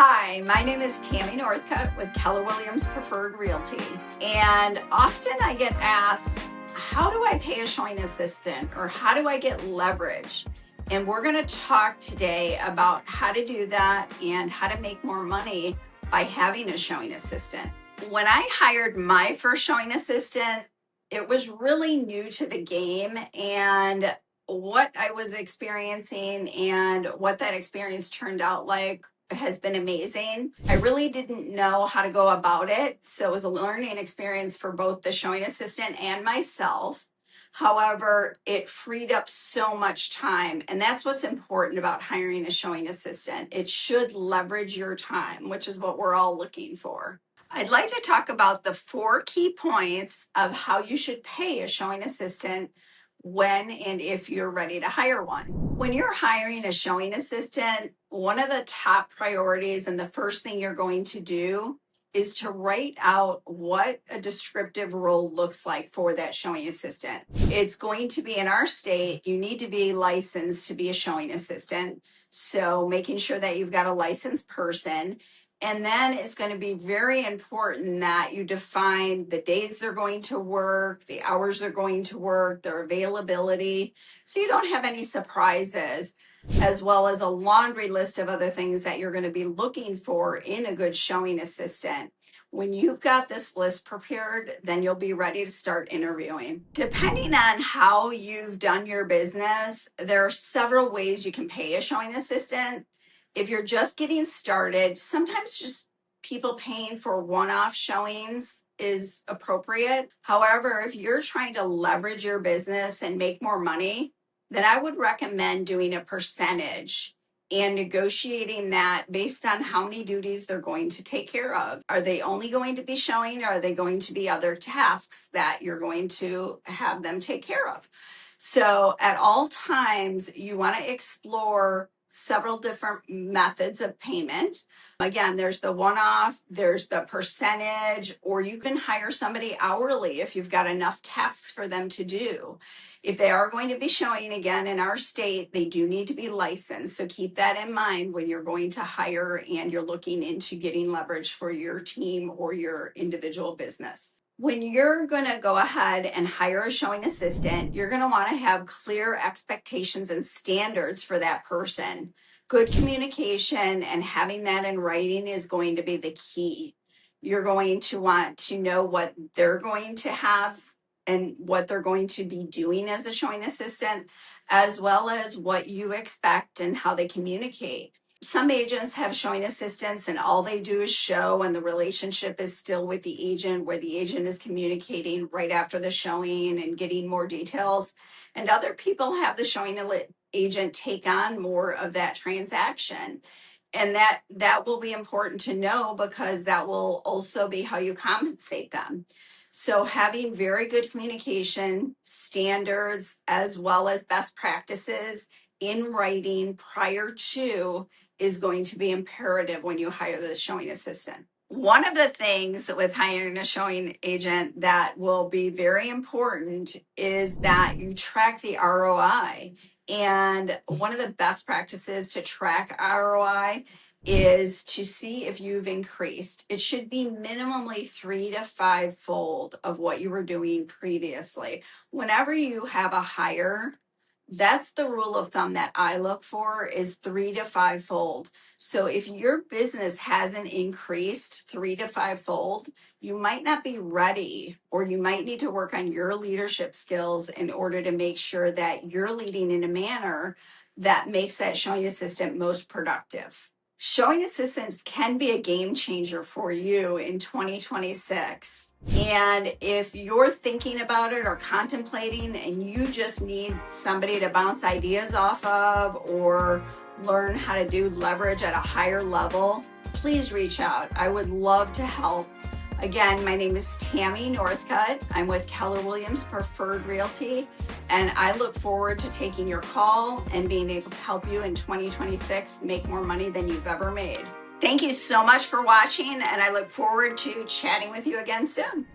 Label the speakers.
Speaker 1: Hi, my name is Tammy Northcutt with Keller Williams Preferred Realty. And often I get asked, how do I pay a showing assistant or how do I get leverage? And we're going to talk today about how to do that and how to make more money by having a showing assistant. When I hired my first showing assistant, it was really new to the game, and what I was experiencing and what that experience turned out like has been amazing. I really didn't know how to go about it, so it was a learning experience for both the showing assistant and myself. However, it freed up so much time, and that's what's important about hiring a showing assistant. It should leverage your time, which is what we're all looking for. I'd like to talk about the 4 key points of how you should pay a showing assistant when and if you're ready to hire one. When you're hiring a showing assistant, one of the top priorities and the first thing you're going to do is to write out what a descriptive role looks like for that showing assistant. It's going to be in our state, you need to be licensed to be a showing assistant. So making sure that you've got a licensed person. And then it's going to be very important that you define the days they're going to work, the hours they're going to work, their availability, so you don't have any surprises, as well as a laundry list of other things that you're going to be looking for in a good showing assistant. When you've got this list prepared, then you'll be ready to start interviewing. Depending on how you've done your business, there are several ways you can pay a showing assistant. If you're just getting started, sometimes just people paying for one-off showings is appropriate. However, if you're trying to leverage your business and make more money, then I would recommend doing a percentage and negotiating that based on how many duties they're going to take care of. Are they only going to be showing, or are they going to be other tasks that you're going to have them take care of? So at all times, you want to explore several different methods of payment. Again, there's the one-off, there's the percentage, or you can hire somebody hourly if you've got enough tasks for them to do. If they are going to be showing again in our state, they do need to be licensed. So keep that in mind when you're going to hire and you're looking into getting leverage for your team or your individual business. When you're going to go ahead and hire a showing assistant, you're going to want to have clear expectations and standards for that person. Good communication and having that in writing is going to be the key. You're going to want to know what they're going to have and what they're going to be doing as a showing assistant, as well as what you expect and how they communicate. Some agents have showing assistants and all they do is show, and the relationship is still with the agent, where the agent is communicating right after the showing and getting more details. And other people have the showing agent take on more of that transaction. And that will be important to know, because that will also be how you compensate them. So having very good communication, standards, as well as best practices in writing prior to is going to be imperative when you hire the showing assistant. One of the things with hiring a showing agent that will be very important is that you track the ROI. And one of the best practices to track ROI is to see if you've increased. It should be minimally 3 to 5 fold of what you were doing previously. Whenever you have a hire, that's the rule of thumb that I look for, is 3 to 5 fold. So if your business hasn't increased 3 to 5 fold, you might not be ready, or you might need to work on your leadership skills in order to make sure that you're leading in a manner that makes that showing assistant most productive. Showing assistants can be a game changer for you in 2026. And if you're thinking about it or contemplating and you just need somebody to bounce ideas off of or learn how to do leverage at a higher level, please reach out. I would love to help. Again, my name is Tammy Northcutt. I'm with Keller Williams Preferred Realty, and I look forward to taking your call and being able to help you in 2026 make more money than you've ever made. Thank you so much for watching, and I look forward to chatting with you again soon.